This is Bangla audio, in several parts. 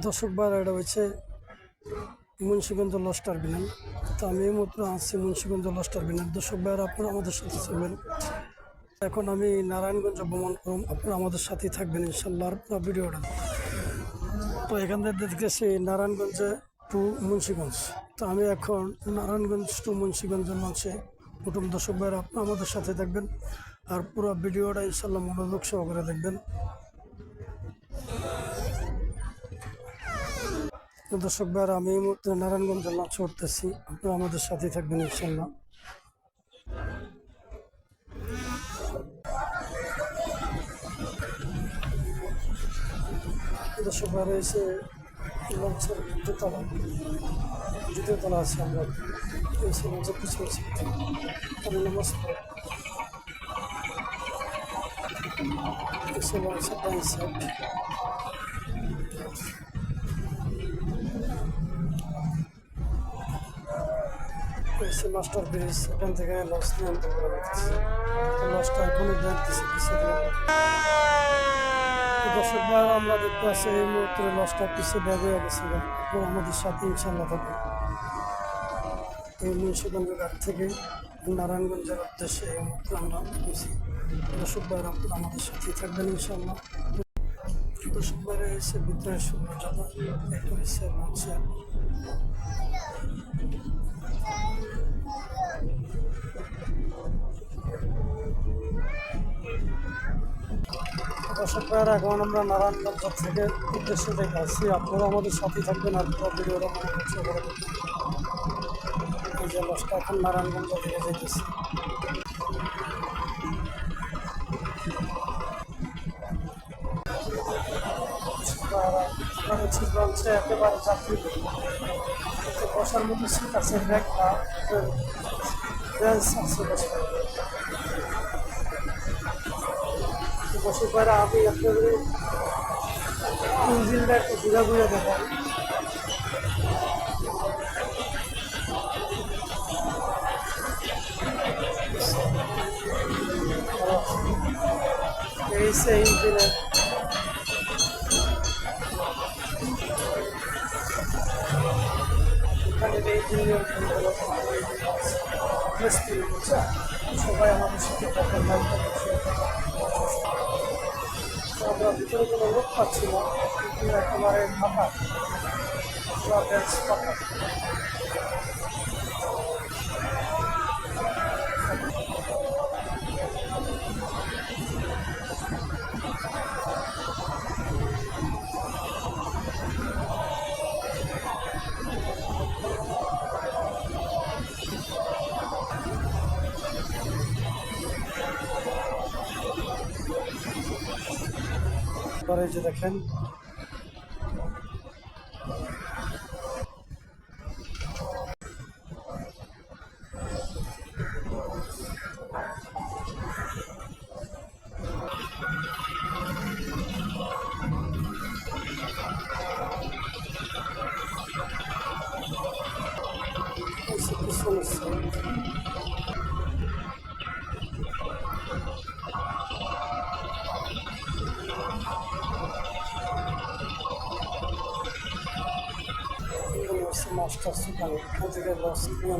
দর্শক ভাইরা, এটা হচ্ছে মুন্সিগঞ্জ লস টার্মিনাল। তো আমি এই মাত্র আসছি মুন্সিগঞ্জ লস টার্মিনাল। দর্শক ভাইরা, আপনারা আমাদের সাথে চলবেন। এখন আমি নারায়ণগঞ্জ ভ্রমণ করুন, আপনারা আমাদের সাথেই থাকবেন ইনশাল্লাহ। আর পুরো ভিডিওটা তো এখান থেকে দেখতেছি নারায়ণগঞ্জ টু মুন্সিগঞ্জ। তো আমি এখন নারায়ণগঞ্জ টু মুন্সিগঞ্জ লঞ্চে প্রথম। দর্শক ভাইরা, আপনারা আমাদের সাথে থাকবেন আর পুরো ভিডিওটা ইনশাল্লাহ মনোযোগ সহকারে দেখবেন। দর্শক ভাইরা, আমি এই মুহূর্তে নারায়ণগঞ্জ লঞ্চ করতেছি, আপনারা আমাদের সাথে থাকবেন ইনশাল্লাহ। দর্শক ভাইরা, এসে লঞ্চের দ্বিতীয় তলা আছে। আমরা এসে লঞ্চের পিছনে আমি নমস্কার এসে লঞ্চের ডান সাইড। এসে মাস্টার ব্রিজ, এখান থেকে লঞ্চ নিয়ে আনতে পারে। লঞ্চটা এখনই দেখতেছি পিছিয়ে। দর্শক ভাইরা, আমরা দেখতে পাচ্ছি এই মুহূর্তে লঞ্চটা পিছিয়ে ব্যাগ হয়ে গেছে। আমাদের সাথে ইনশাল্লাহ থাকবে। এই মুন্সিগঞ্জ ঘাট থেকে নারায়ণগঞ্জের উদ্দেশ্যে এই মুহূর্তে আমরা গেছি। দর্শক ভাইরা, আপনারা আমাদের সাথেই থাকবেন ইনশাল্লাহ। দর্শক ভাইরা, এসে ভিতরে সৌন্দর্যতা একটু এসে লঞ্চে। দর্শক ভাইরা, এখন আমরা নারায়ণগঞ্জ থেকে উদ্দেশ্যে দেখে আসছি। আপনারা আমাদের সাথেই থাকবেন আর ভিডিওটা মনে করছে। এই যে লঞ্চটা এখন নারায়ণগঞ্জ থেকে যেতেছি। লঞ্চে একেবারে যাত্রী বসার মতো সিট আছে, ব্যাগ বা বেঞ্চ আছে বসার। দর্শক ভাইরা, আমি আপনাদের ইঞ্জিনটা একটু ঘুরে ঘুরে দেখাই। এই সে ইঞ্জিনের সবাই আমাদের সাথে আমরা ভিতরে কোনো লোক পাচ্ছি না, কিন্তু একেবারে ফাঁকা, বেঞ্চ ফাঁকা। এই যে দেখেন, মাস্টার সুপার এখান থেকে লস নিয়ে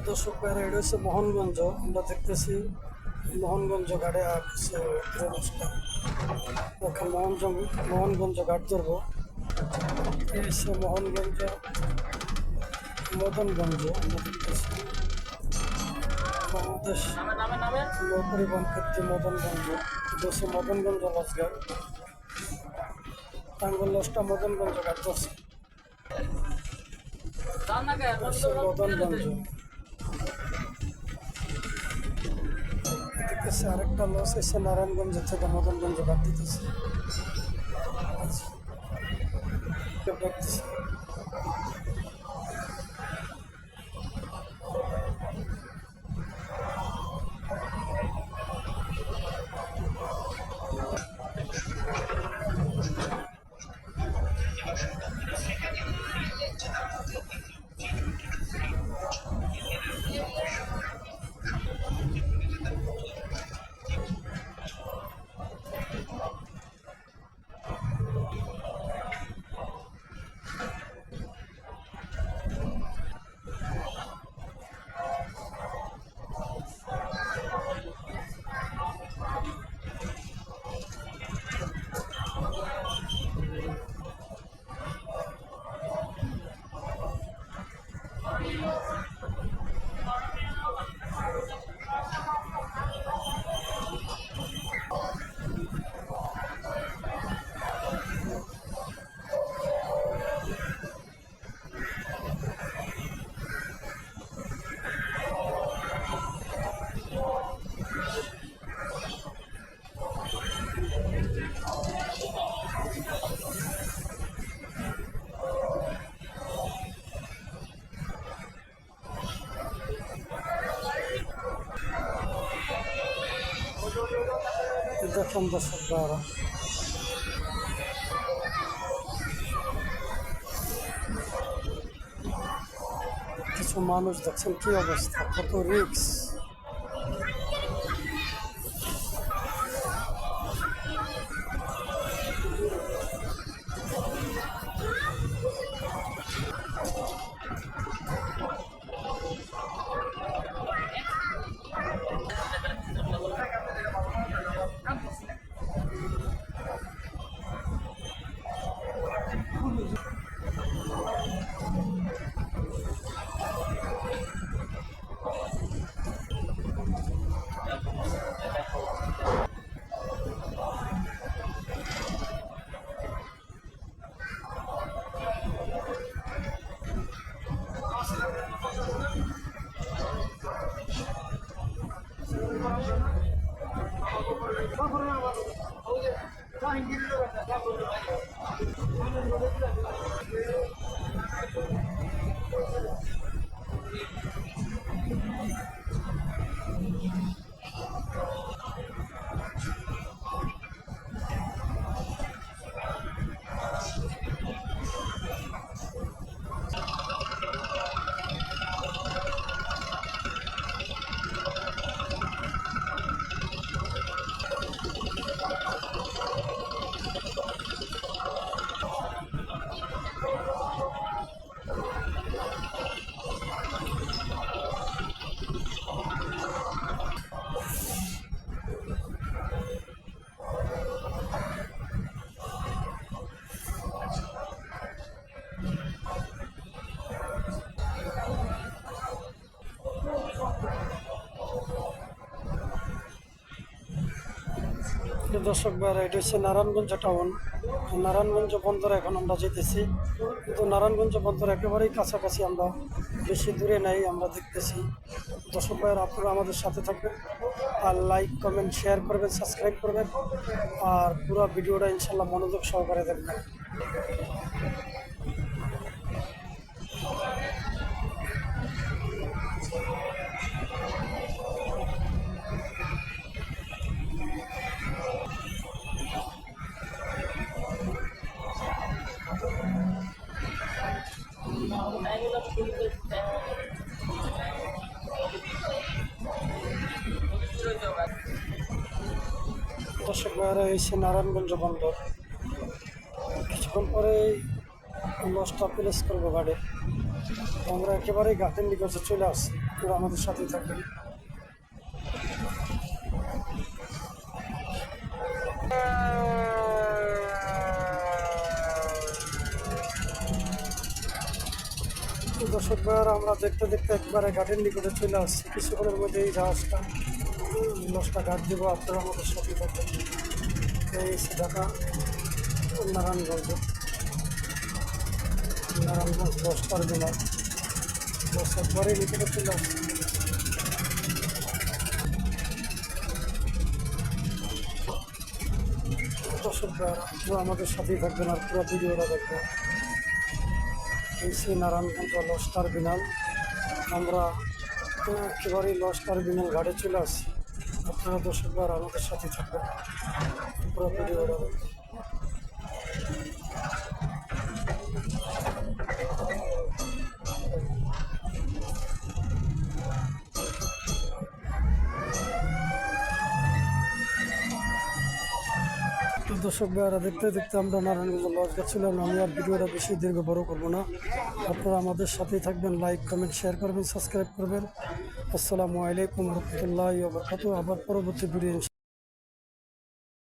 দর্শক ভাইরা, এটা হচ্ছে মোহনগঞ্জ। আমরা দেখতেছি মোহনগঞ্জ ঘাটে আর এখন মোহনগঞ্জ ঘাট ধরবো। এই হচ্ছে মোহনগঞ্জ মদনগঞ্জ। আমরা দেখতেছি বাংলাদেশ নৌ পরিবহন ক্ষেত্রে মদনগঞ্জ। এটা হচ্ছে মদনগঞ্জ লঞ্চঘাট। টাঙ্গল লঞ্চটা মদনগঞ্জ ঘাট ধরছে। মদনগঞ্জ দেখতেছি আরেকটা লঞ্চ এসে নারায়ণগঞ্জ থেকে মদনগঞ্জ ঘাট দিতেছে। দেখতেছি দেখুন দর্শক ভাইরা, কিছু মানুষ দেখছেন কি অবস্থা, কত রিস্ক। দর্শক ভাইরা, এটা হচ্ছে নারায়ণগঞ্জ টাউন। নারায়ণগঞ্জ বন্দর এখন আমরা যেতেছি, কিন্তু নারায়ণগঞ্জ বন্দর একেবারেই কাছাকাছি, আমরা বেশি দূরে নাই। আমরা দেখতেছি দর্শক ভাইরা, আপনারা আমাদের সাথে থাকবেন আর লাইক কমেন্ট শেয়ার করবেন, সাবস্ক্রাইব করবেন আর পুরো ভিডিওটা ইনশাল্লাহ মনোযোগ সহকারে দেখবেন। দর্শক ভাইয়েরা এসে নারায়ণগঞ্জ বন্দর, কিছুক্ষণ পরে লঞ্চটা প্লেস করবো ঘাটে। আমরা একেবারেই ঘাটের নিকটে চলে আসছি, আপনারা আমাদের সাথেই থাকবেন। দর্শক ভাইয়েরা আমরা দেখতে দেখতে একবারে ঘাটের নিকটে চলে আসছি। কিছুক্ষণের মধ্যে এই জাহাজটা লঞ্চটা ঘাট দেবো, আপনারা আমাদের সাথেই থাকবেন। এই এসে Dhaka Narayanganj, Narayanganj launch terminal. Launch একবারেই নিকটে চলে আসছি। দর্শক ভাইয়েরা আপনারা আমাদের সাথেই থাকবেন আর পুরো ভিডিওটা দেখবেন। এই সে নারায়ণগঞ্জ লঞ্চ টার্মিনাল। আমরা একেবারেই লঞ্চ টার্মিনাল ঘাটে চলে আসছি। আপনারা দর্শক ভাইয়েরা আমাদের সাথে থাকবেন, পুরো ভিডিওটা দেখবেন। তো দর্শক ভাইয়েরা দেখতে দেখতে আমরা নারায়ণগঞ্জ লঞ্চ যাচ্ছিলাম। আমি আর ভিডিওটা বেশি দীর্ঘ বড় করবো না, আপনারা আমাদের সাথেই থাকবেন। লাইক কমেন্ট শেয়ার করবেন, সাবস্ক্রাইব করবেন। আসসালামু আলাইকুম রহমতুল্লাহি ওয়া বারাকাতুহু। আবার পরবর্তী ভিডিও